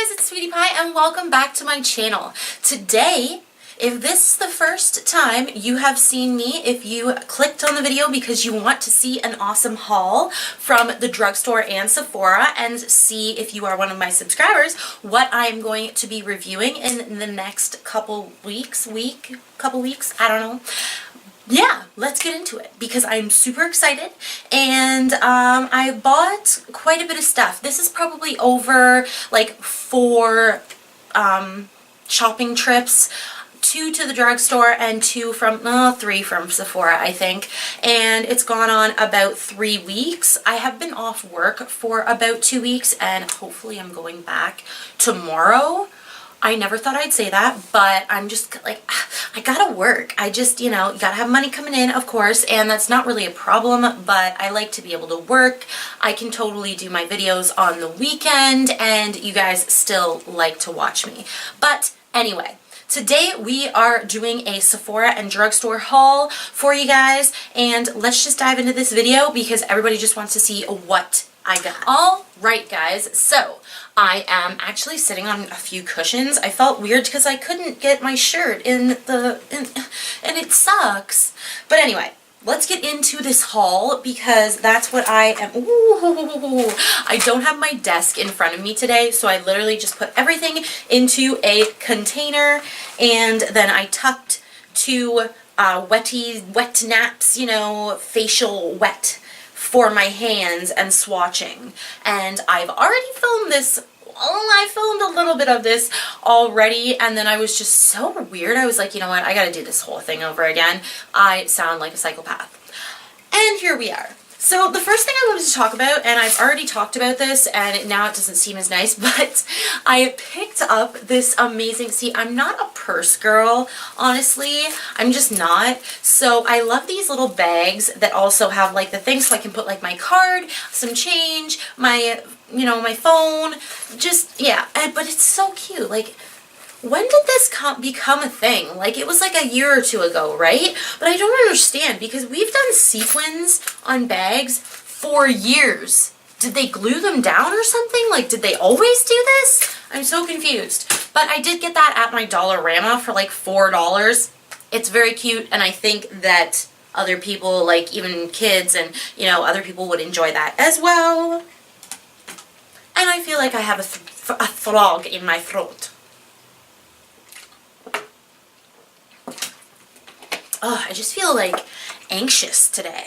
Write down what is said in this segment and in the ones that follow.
guys, it's Sweetie Pie and welcome back to my channel. Today, if this is the first time you have seen me, if you clicked on the video because you want to see an awesome haul from the drugstore and Sephora and see if you are one of my subscribers, what I'm going to be reviewing in the next couple weeks, I don't know. Yeah, let's get into it because I'm super excited and I bought quite a bit of stuff. This is probably over like 4 shopping trips, 2 to the drugstore and 3 from Sephora, I think, and it's gone on about 3 weeks. I have been off work for about 2 weeks and hopefully I'm going back tomorrow. I never thought I'd say that, but I'm just like, I gotta work. I just, you gotta have money coming in, of course, and that's not really a problem, but I like to be able to work. I can totally do my videos on the weekend, and you guys still like to watch me. But anyway, today we are doing a Sephora and drugstore haul for you guys, and let's just dive into this video because everybody just wants to see what I got. All right, guys, so I am actually sitting on a few cushions. I felt weird because I couldn't get my shirt and it sucks. But anyway, let's get into this haul because that's what I am. Ooh, I don't have my desk in front of me today, so I literally just put everything into a container and then I tucked 2 wet naps, facial wet for my hands and swatching. And I've already filmed this. I filmed a little bit of this already, and then I was just so weird. I was like, you know what, I gotta do this whole thing over again. I sound like a psychopath. And here we are. So the first thing I wanted to talk about, and I've already talked about this and now it doesn't seem as nice, but I picked up this amazing, see, I'm not a purse girl, honestly, I'm just not. So I love these little bags that also have like the things so I can put like my card, some change, my, my phone, just, yeah, but it's so cute. Like, when did this become a thing? Like, it was like a year or 2 ago, right? But I don't understand because we've done sequins on bags for years. Did they glue them down or something? Like, did they always do this? I'm so confused. But I did get that at my Dollarama for like $4. It's very cute, and I think that other people, like even kids and, other people would enjoy that as well. And I feel like I have a frog in my throat. Oh, I just feel like anxious today.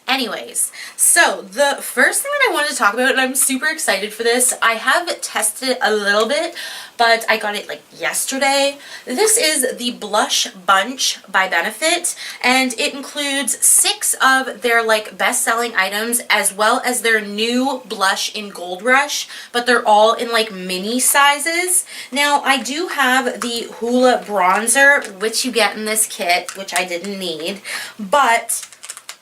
Anyways, so the first thing that I wanted to talk about, and I'm super excited for this, I have tested it a little bit, but I got it like yesterday. This is the Blush Bunch by Benefit, and it includes 6 of their like best-selling items as well as their new blush in Gold Rush, but they're all in like mini sizes. Now, I do have the Huda bronzer, which you get in this kit, which I didn't need, but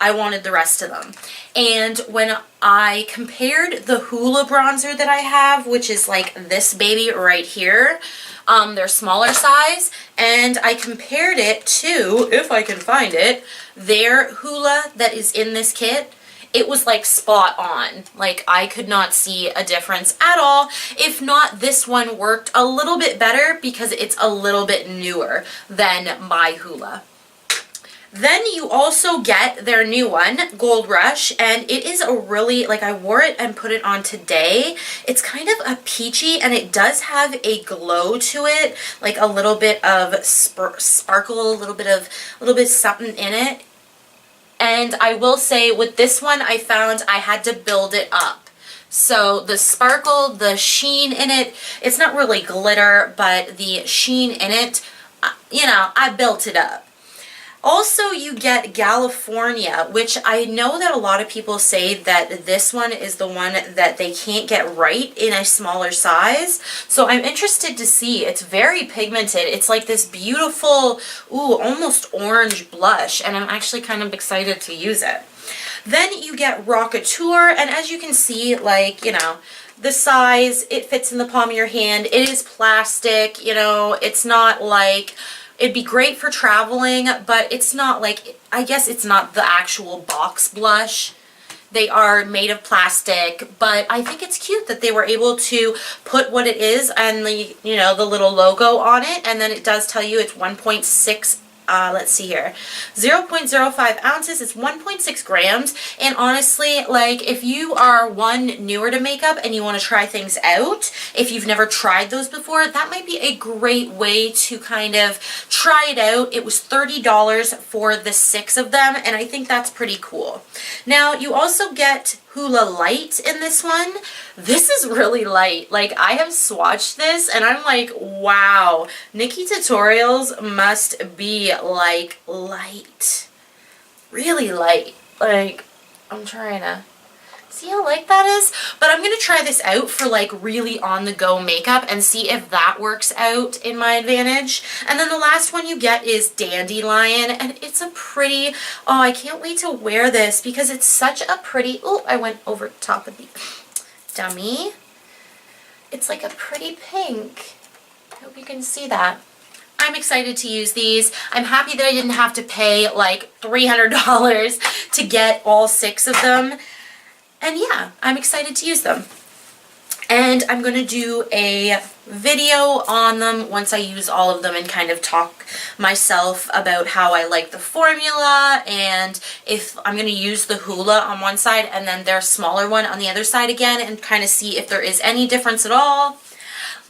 I wanted the rest of them. And when I compared the Huda bronzer that I have, which is like this baby right here, their smaller size, and I compared it to, if I can find it, their Huda that is in this kit, it was like spot on. Like, I could not see a difference at all. If not, this one worked a little bit better because it's a little bit newer than my Huda. Then you also get their new one, Gold Rush, and it is a really, like, I wore it and put it on today. It's kind of a peachy, and it does have a glow to it, like a little bit of sparkle, a little bit something in it. And I will say, with this one, I found I had to build it up. So the sparkle, the sheen in it, it's not really glitter, but the sheen in it, I built it up. Also, you get California, which I know that a lot of people say that this one is the one that they can't get right in a smaller size. So I'm interested to see. It's very pigmented. It's like this beautiful, almost orange blush, and I'm actually kind of excited to use it. Then you get Rockateur, and as you can see, like, the size, it fits in the palm of your hand. It is plastic, it's not like... It'd be great for traveling, but it's not like, I guess it's not the actual box blush. They are made of plastic, but I think it's cute that they were able to put what it is and the, you know, the little logo on it, and then it does tell you it's 1.6, let's see here, 0.05 ounces, it's 1.6 grams, and honestly, like, if you are newer to makeup and you want to try things out, if you've never tried those before, that might be a great way to kind of try it out. It was $30 for the 6 of them, and I think that's pretty cool. Now, you also get Hula Light in this one. This is really light. Like, I have swatched this and I'm like, wow, Nikkie Tutorials must be like light. Really light. Like, I'm trying to see how light that is? But I'm going to try this out for like really on-the-go makeup and see if that works out in my advantage. And then the last one you get is Dandelion, and it's a pretty, oh, I can't wait to wear this because it's such a pretty, oh, I went over top of the dummy. It's like a pretty pink. I hope you can see that. I'm excited to use these. I'm happy that I didn't have to pay like $300 to get all 6 of them. And yeah, I'm excited to use them. And I'm going to do a video on them once I use all of them and kind of talk myself about how I like the formula, and if I'm going to use the Hula on one side and then their smaller one on the other side again, and kind of see if there is any difference at all.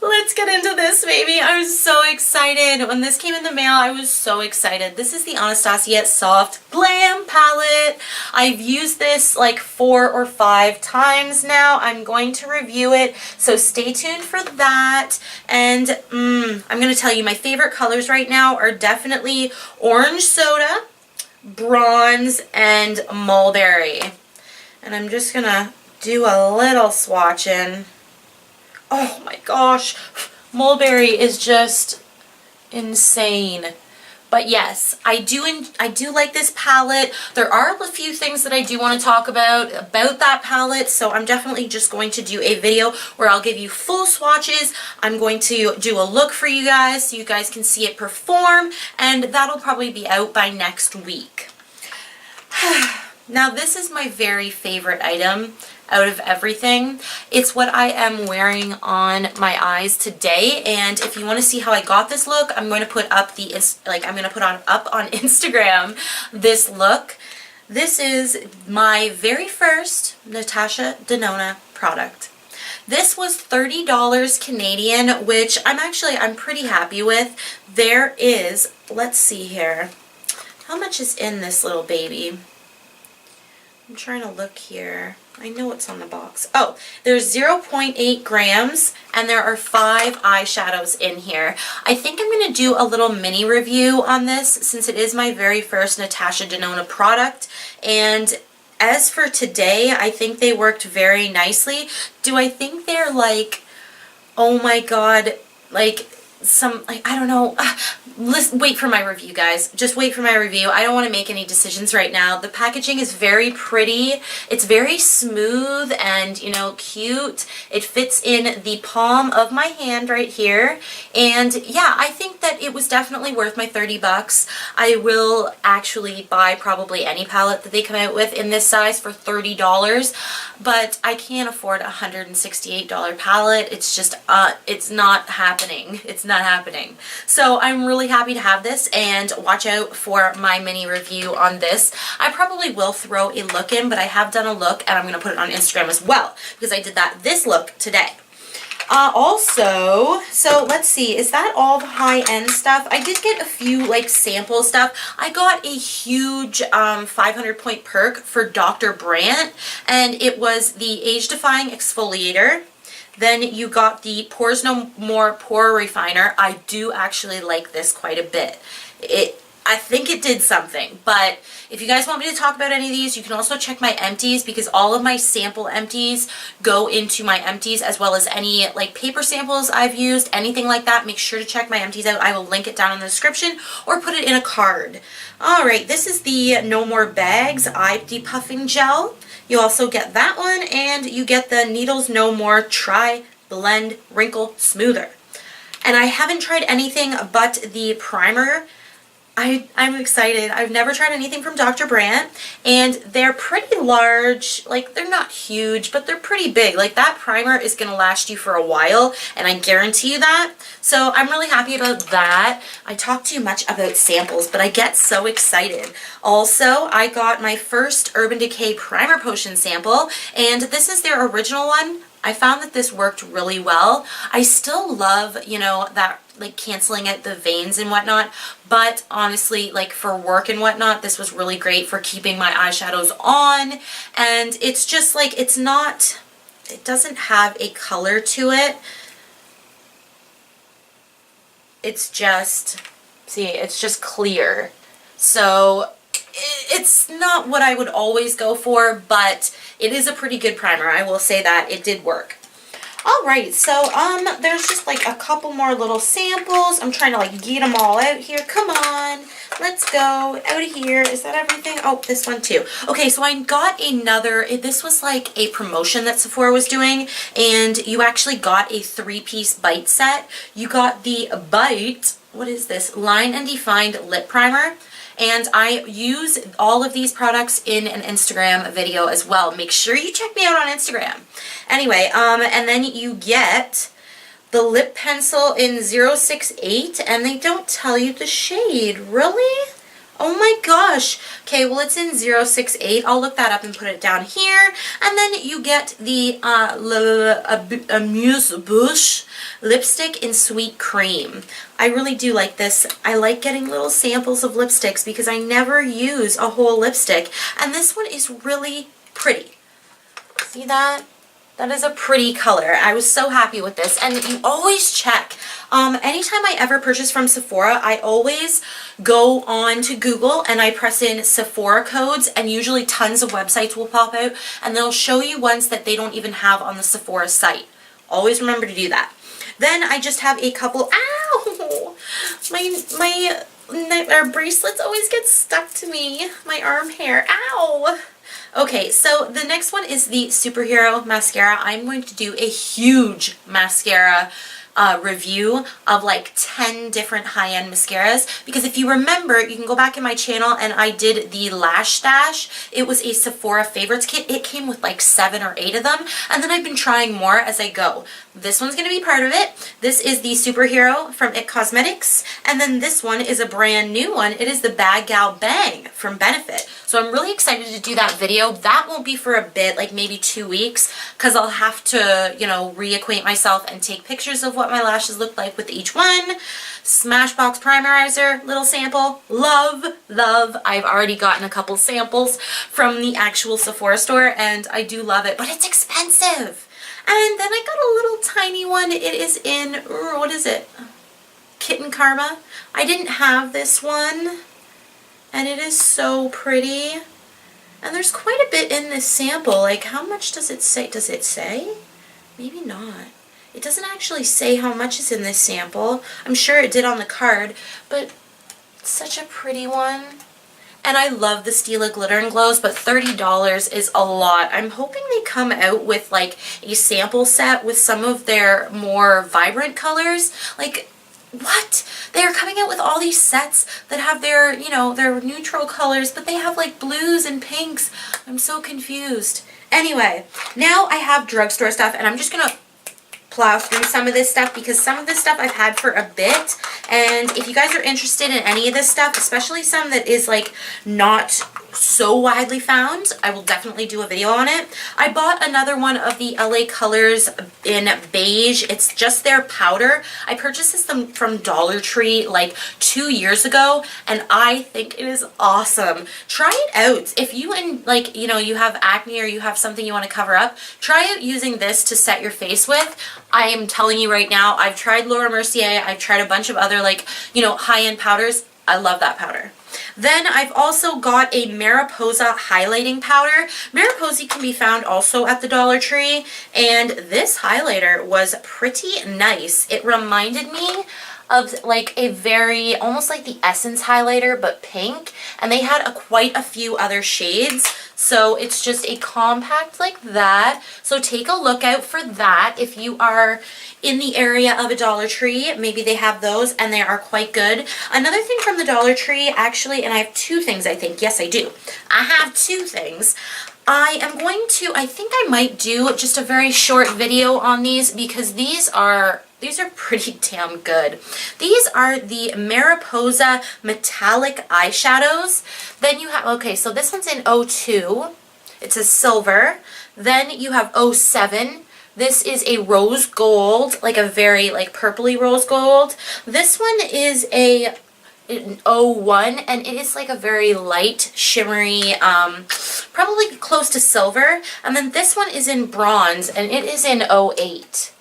Let's get into this, baby. I was so excited. When this came in the mail, I was so excited. This is the Anastasia Soft Glam Palette. I've used this like 4 or 5 times now. I'm going to review it, so stay tuned for that. And I'm going to tell you my favorite colors right now are definitely Orange Soda, Bronze, and Mulberry. And I'm just going to do a little swatching. Oh my gosh, Mulberry is just insane. But yes, I do like this palette. There are a few things that I do want to talk about that palette, so I'm definitely just going to do a video where I'll give you full swatches. I'm going to do a look for you guys so you guys can see it perform, and that'll probably be out by next week. Now, this is my very favorite item out of everything. It's what I am wearing on my eyes today, and if you want to see how I got this look, I'm going to put up up on Instagram this look. This is my very first Natasha Denona product. This was $30 Canadian, which I'm pretty happy with. There is, let's see here, how much is in this little baby? I'm trying to look here. I know what's on the box. Oh, there's 0.8 grams and there are 5 eyeshadows in here. I think I'm going to do a little mini review on this since it is my very first Natasha Denona product. And as for today, I think they worked very nicely. Do I think they're like, oh my god, like some, like, I don't know. Wait for my review, guys. Just wait for my review. I don't want to make any decisions right now. The packaging is very pretty. It's very smooth and, you know, cute. It fits in the palm of my hand right here. And yeah, I think that it was definitely worth my 30 bucks. I will actually buy probably any palette that they come out with in this size for $30, but I can't afford a $168 palette. It's just, it's not happening. It's not happening. So I'm really happy to have this, and watch out for my mini review on this. I probably will throw a look in, but I have done a look and I'm going to put it on Instagram as well because I did this look today. Also, so let's see, is that all the high-end stuff? I did get a few like sample stuff. I got a huge 500 point perk for Dr. Brandt, and it was the Age Defying Exfoliator. Then you got the Pores No More Pore Refiner. I do actually like this quite a bit. I think it did something, but if you guys want me to talk about any of these, you can also check my empties because all of my sample empties go into my empties, as well as any like paper samples I've used, anything like that. Make sure to check my empties out. I will link it down in the description or put it in a card. Alright, this is the No More Bags Eye Depuffing Gel. You also get that one, and you get the Needles No More Tri Blend Wrinkle Smoother. And I haven't tried anything but the primer I'm excited. I've never tried anything from Dr. Brandt, and they're pretty large. Like, they're not huge, but they're pretty big. Like, that primer is going to last you for a while, and I guarantee you that. So I'm really happy about that. I talk too much about samples, but I get so excited. Also, I got my first Urban Decay Primer Potion sample, and this is their original one. I found that this worked really well. I still love, you know, that like canceling out the veins and whatnot, but honestly, like for work and whatnot, this was really great for keeping my eyeshadows on. And it's just like, it doesn't have a color to it. It's just, see, it's just clear. So it's not what I would always go for, but it is a pretty good primer. I will say that it did work. Alright, so there's just like a couple more little samples. I'm trying to like get them all out here. Come on, let's go out of here. Is that everything? Oh, this one too. Okay, so I got another, this was like a promotion that Sephora was doing, and you actually got a 3-piece bite set. You got the Bite, what is this? Line and Defined Lip Primer. And I use all of these products in an Instagram video as well. Make sure you check me out on Instagram. Anyway, and then you get the lip pencil in 068, and they don't tell you the shade. Really? Oh my gosh. Okay, well it's in 068. I'll look that up and put it down here. And then you get the Amuse-Bouche lipstick in Sweet Cream. I really do like this. I like getting little samples of lipsticks because I never use a whole lipstick. And this one is really pretty. See that? That is a pretty color. I was so happy with this. And you always check. Anytime I ever purchase from Sephora, I always go on to Google and I press in Sephora codes, and usually tons of websites will pop out and they'll show you ones that they don't even have on the Sephora site. Always remember to do that. Then I just have a couple, ow! My bracelets always get stuck to me. My arm hair, ow! Okay, so the next one is the Superhero Mascara. I'm going to do a huge mascara review of like 10 different high-end mascaras, because if you remember, you can go back in my channel and I did the Lash Stash. It was a Sephora favorites kit. It came with like 7 or 8 of them, and then I've been trying more as I go. This one's going to be part of it. This is the Superhero from IT Cosmetics, and then this one is a brand new one. It is the Bad Gal Bang from Benefit. So I'm really excited to do that video. That won't be for a bit, like maybe 2 weeks, because I'll have to, you know, reacquaint myself and take pictures of what my lashes look like with each one. Smashbox Primerizer, little sample. Love, love. I've already gotten a couple samples from the actual Sephora store, and I do love it, but it's expensive. And then I got a little tiny one. It is in, what is it? Kitten Karma. I didn't have this one, and it is so pretty. And there's quite a bit in this sample. Like, how much does it say? Does it say? Maybe not. It doesn't actually say how much is in this sample. I'm sure it did on the card, but it's such a pretty one. And I love the Stila Glitter and Glows, but $30 is a lot. I'm hoping they come out with like a sample set with some of their more vibrant colors. Like, what? They are coming out with all these sets that have their, you know, their neutral colors, but they have like blues and pinks. I'm so confused. Anyway, now I have drugstore stuff, and I'm just gonna plow through some of this stuff because some of this stuff I've had for a bit, and if you guys are interested in any of this stuff, especially some that is like not so widely found, I will definitely do a video on it. I bought another one of the LA Colors in beige. It's just their powder. I purchased this from Dollar Tree like 2 years ago, and I think it is awesome. Try it out. If you like, you know, you have acne or you have something you want to cover up, try out using this to set your face with. I am telling you right now, I've tried Laura Mercier, I've tried a bunch of other like, you know, high-end powders. I love that powder. Then I've also got a Mariposa highlighting powder. Mariposa can be found also at the Dollar Tree, and this highlighter was pretty nice. It reminded me of like a very, almost like the Essence highlighter, but pink. And they had quite a few other shades. So it's just a compact like that. So take a look out for that if you are in the area of a Dollar Tree. Maybe they have those and they are quite good. Another thing from the Dollar Tree, actually, and I have two things, I think. Yes, I do. I have two things. I think I might do just a very short video on these because these are pretty damn good. These are the Mariposa Metallic Eyeshadows. Then you have, okay, so this one's in 02. It's a silver. Then you have 07. This is a rose gold, like a very like purpley rose gold. This one is a 01, and it is like a very light, shimmery, probably close to silver. And then this one is in bronze, and it is in 08.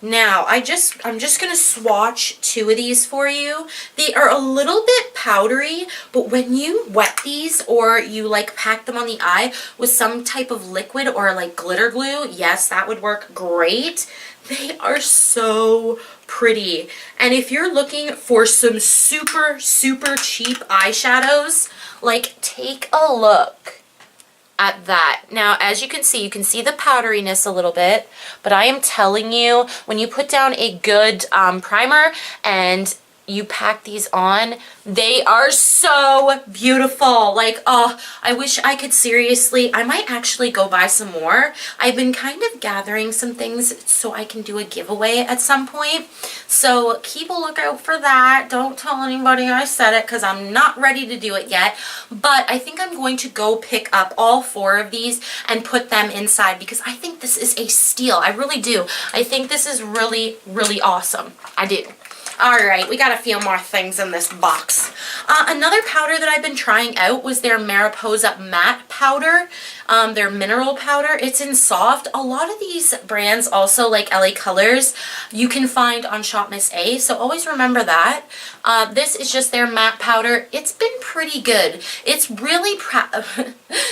Now, I'm just going to swatch two of these for you. They are a little bit powdery, but when you wet these or you like pack them on the eye with some type of liquid or like glitter glue, yes, that would work great. They are so pretty. And if you're looking for some super, super cheap eyeshadows, like take a look at that. Now, as you can see the powderiness a little bit, but I am telling you, when you put down a good primer and you pack these on, they are so beautiful. Like, oh, I wish I could seriously, I might actually go buy some more. I've been kind of gathering some things so I can do a giveaway at some point. So keep a lookout for that. Don't tell anybody I said it because I'm not ready to do it yet. But I think I'm going to go pick up all 4 of these and put them inside because I think this is a steal. I really do. I think this is really, really awesome. I do. Alright, we got a few more things in this box. Another powder that I've been trying out was their Mariposa Matte Powder, their mineral powder. It's in soft. A lot of these brands also, like LA Colors, you can find on Shop Miss A, so always remember that. This is just their matte powder. It's been pretty good. It's really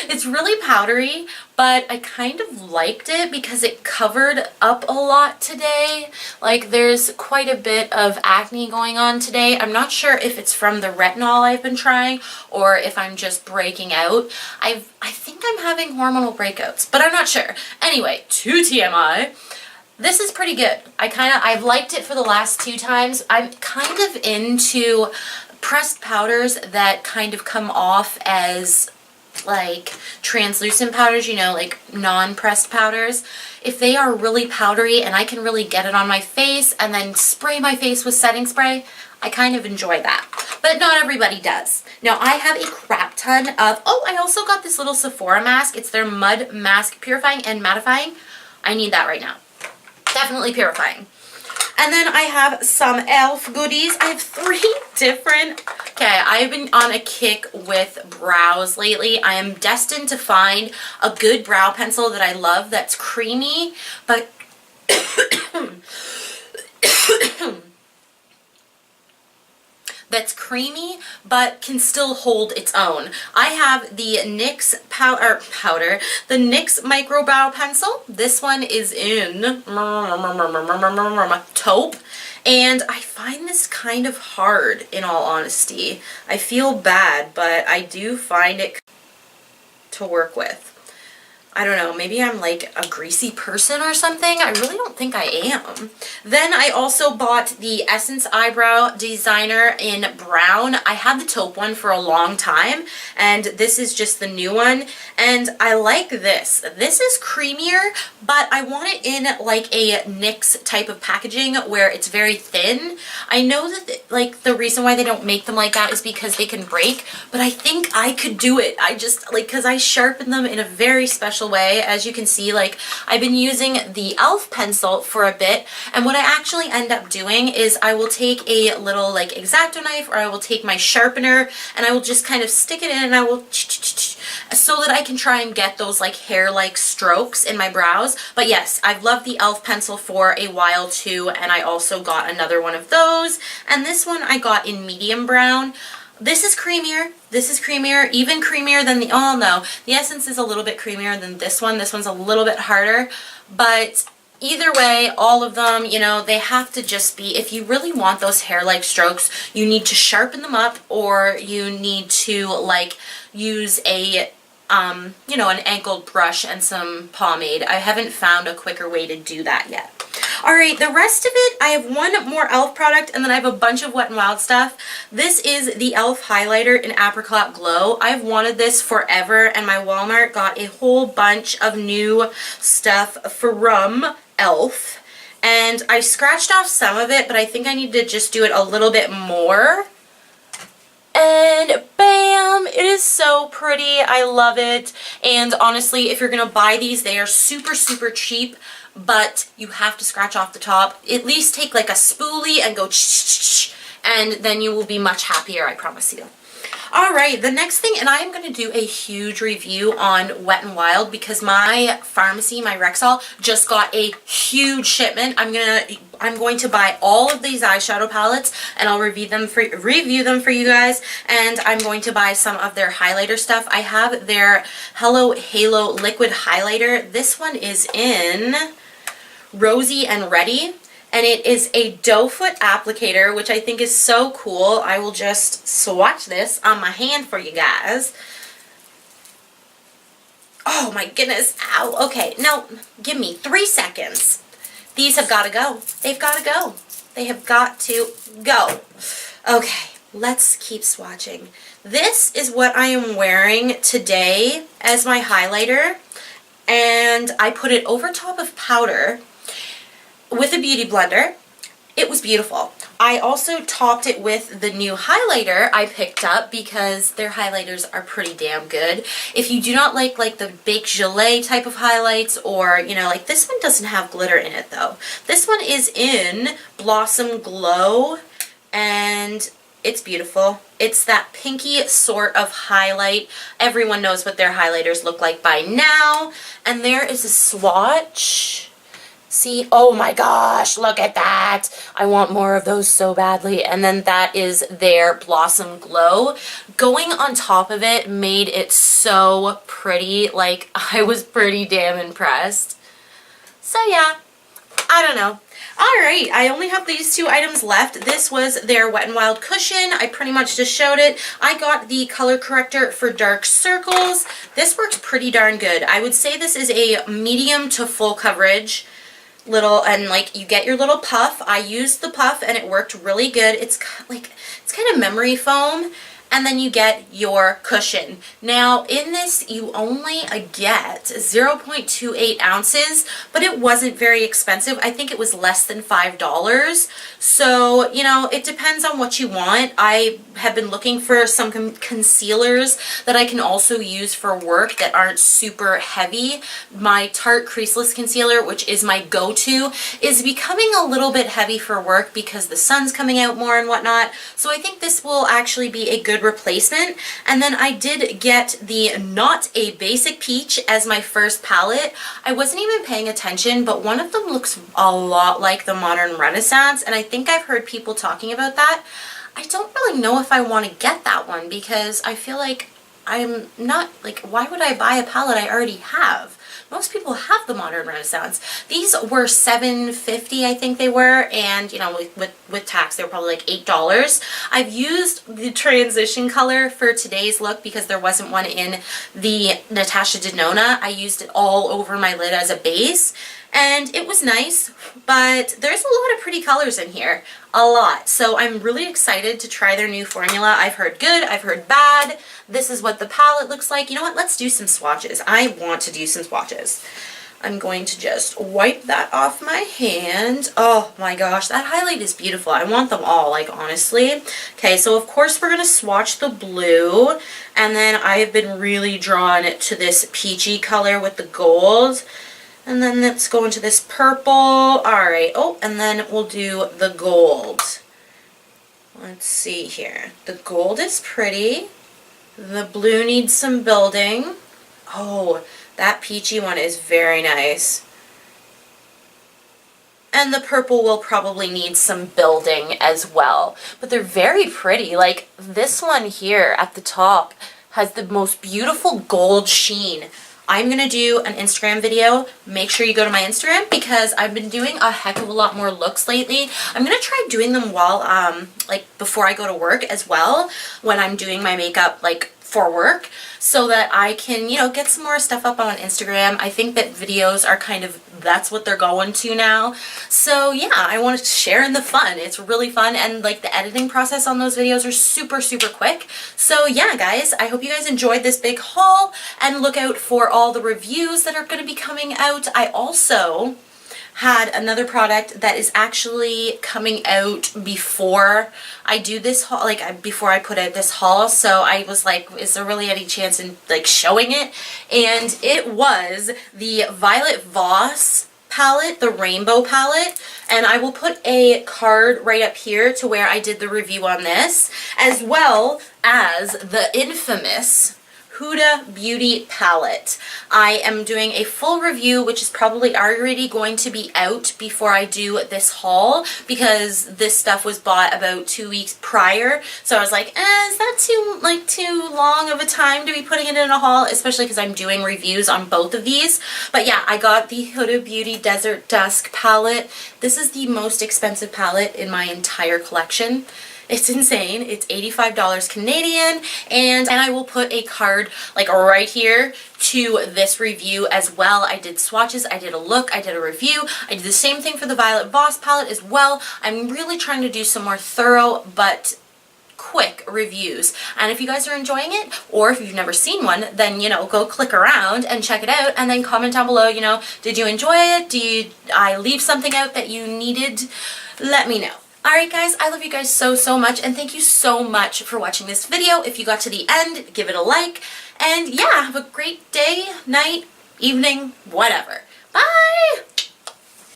it's really powdery, but I kind of liked it because it covered up a lot today. Like, there's quite a bit of acne going on today. I'm not sure if it's from the retinol I've been trying or if I'm just breaking out. I think I'm having hormonal breakouts, but I'm not sure. Anyway, to TMI. This is pretty good. I've liked it for the last 2 times. I'm kind of into pressed powders that kind of come off as like translucent powders, you know, like non-pressed powders. If they are really powdery and I can really get it on my face and then spray my face with setting spray, I kind of enjoy that. But not everybody does. Now, I have a crap ton of, oh, I also got this little Sephora mask. It's their Mud Mask Purifying and Mattifying. I need that right now. Definitely purifying. And then I have some e.l.f. goodies. I have 3 different. Okay, I've been on a kick with brows lately. I am destined to find a good brow pencil that I love that's creamy, but that's creamy but can still hold its own. I have the NYX powder, the NYX Micro Brow Pencil. This one is in taupe, and I find this kind of hard, in all honesty. I feel bad, but I do find it to work with. I don't know, maybe I'm like a greasy person or something. I really don't think I am. Then I also bought the Essence Eyebrow Designer in brown. I had the taupe one for a long time, and this is just the new one, and I like this. This is creamier, but I want it in like a NYX type of packaging where it's very thin. I know that like the reason why they don't make them like that is because they can break, but I think I could do it. I just like, because I sharpen them in a very special way. As you can see, like, I've been using the e.l.f. pencil for a bit, and what I actually end up doing is I will take a little like X-Acto knife, or I will take my sharpener and I will just kind of stick it in, and I will so that I can try and get those like hair-like strokes in my brows. But yes, I've loved the e.l.f. pencil for a while too, and I also got another one of those, and this one I got in medium brown. This is creamier. This is creamier, even creamier than the, oh no, the Essence is a little bit creamier than this one. This one's a little bit harder, but Either way, all of them, you know, they have to just be, if you really want those hair-like strokes, you need to sharpen them up, or you need to, like, use a, you know, an angled brush and some pomade. I haven't found a quicker way to do that yet. Alright, the rest of it, I have one more e.l.f. product, and then I have a bunch of Wet n Wild stuff. This is the e.l.f. highlighter in Apricot Glow. I've wanted this forever, and my Walmart got a whole bunch of new stuff from e.l.f. And I scratched off some of it, but I think I need to just do it a little bit more. And bam! It is so pretty. I love it. And honestly, if you're going to buy these, they are super, super cheap. But you have to scratch off the top. At least take like a spoolie and go and then you will be much happier, I promise you. Alright, the next thing, and I am going to do a huge review on Wet n Wild because my pharmacy, my Rexall, just got a huge shipment. I'm going to buy all of these eyeshadow palettes and I'll review them for you guys, and I'm going to buy some of their highlighter stuff. I have their Hello Halo liquid highlighter. This one is in Rosy and Ready. And it is a doe foot applicator, which I think is so cool. I will just swatch this on my hand for you guys. Oh my goodness. Ow. Okay, now give me 3 seconds. These have got to go. They've got to go. They have got to go. Okay, let's keep swatching. This is what I am wearing today as my highlighter. And I put it over top of powder with a beauty blender. It was beautiful. I also topped it with the new highlighter I picked up because their highlighters are pretty damn good. If you do not like the Baked Gelée type of highlights, or, you know, like this one doesn't have glitter in it though. This one is in Blossom Glow and it's beautiful. It's that pinky sort of highlight. Everyone knows what their highlighters look like by now. And there is a swatch. See, oh my gosh, look at that. I want more of those so badly. And then that is their Blossom Glow. Going on top of it made it so pretty. Like, I was pretty damn impressed. So yeah, I don't know. Alright, I only have these 2 items left. This was their Wet n Wild cushion. I pretty much just showed it. I got the color corrector for dark circles. This works pretty darn good. I would say this is a medium to full coverage. Little, and like you get your little puff. I used the puff and it worked really good. It's kind of memory foam, and then you get your cushion. Now in this you only get 0.28 ounces, but it wasn't very expensive. I think it was less than $5. So, you know, it depends on what you want. I have been looking for some concealers that I can also use for work that aren't super heavy. My Tarte Creaseless Concealer, which is my go-to, is becoming a little bit heavy for work because the sun's coming out more and whatnot. So I think this will actually be a good replacement. And then I did get the Not a Basic Peach as my first palette. I wasn't even paying attention, but one of them looks a lot like the Modern Renaissance, and I think I've heard people talking about that. I don't really know if I want to get that one because I feel like I'm not, like, why would I buy a palette I already have? Most people have the Modern Renaissance. These were $7.50, I think they were, and, you know, with tax, they were probably like $8. I've used the transition color for today's look because there wasn't one in the Natasha Denona. I used it all over my lid as a base, and it was nice, but there's a lot of pretty colors in here. A lot. So I'm really excited to try their new formula. I've heard good, I've heard bad. This is what the palette looks like. You know what? Let's do some swatches. I want to do some swatches. I'm going to just wipe that off my hand. Oh my gosh, that highlight is beautiful. I want them all, like, honestly. Okay, so of course we're going to swatch the blue, and then I have been really drawn to this peachy color with the gold. And then let's go into this purple. Alright, oh, and then we'll do the gold. Let's see here. The gold is pretty. The blue needs some building. Oh, that peachy one is very nice. And the purple will probably need some building as well. But they're very pretty. Like, this one here at the top has the most beautiful gold sheen. I'm going to do an Instagram video. Make sure you go to my Instagram because I've been doing a heck of a lot more looks lately. I'm going to try doing them while, like before I go to work as well, when I'm doing my makeup, like for work, so that I can, you know, get some more stuff up on Instagram. I think that videos are kind of, that's what they're going to now. So yeah, I want to share in the fun. It's really fun, and like the editing process on those videos are super, super quick. So yeah, guys, I hope you guys enjoyed this big haul, and look out for all the reviews that are going to be coming out. I also had another product that is actually coming out before I do this haul, like before I put out this haul. So I was like, is there really any chance in like showing it? And it was the Violet Voss palette, the rainbow palette, and I will put a card right up here to where I did the review on this, as well as the infamous Huda Beauty palette. I am doing a full review, which is probably already going to be out before I do this haul, because this stuff was bought about 2 weeks prior. So I was like, is that too long of a time to be putting it in a haul, especially because I'm doing reviews on both of these. But yeah, I got the Huda Beauty Desert Dusk palette. This is the most expensive palette in my entire collection. It's insane. It's $85 Canadian, and I will put a card like right here to this review as well. I did swatches, I did a look, I did a review. I did the same thing for the Violet Voss palette as well. I'm really trying to do some more thorough but quick reviews, and if you guys are enjoying it, or if you've never seen one, then, you know, go click around and check it out, and then comment down below, you know, did you enjoy it? Did I leave something out that you needed? Let me know. Alright guys, I love you guys so, so much, and thank you so much for watching this video. If you got to the end, give it a like, and yeah, have a great day, night, evening, whatever. Bye!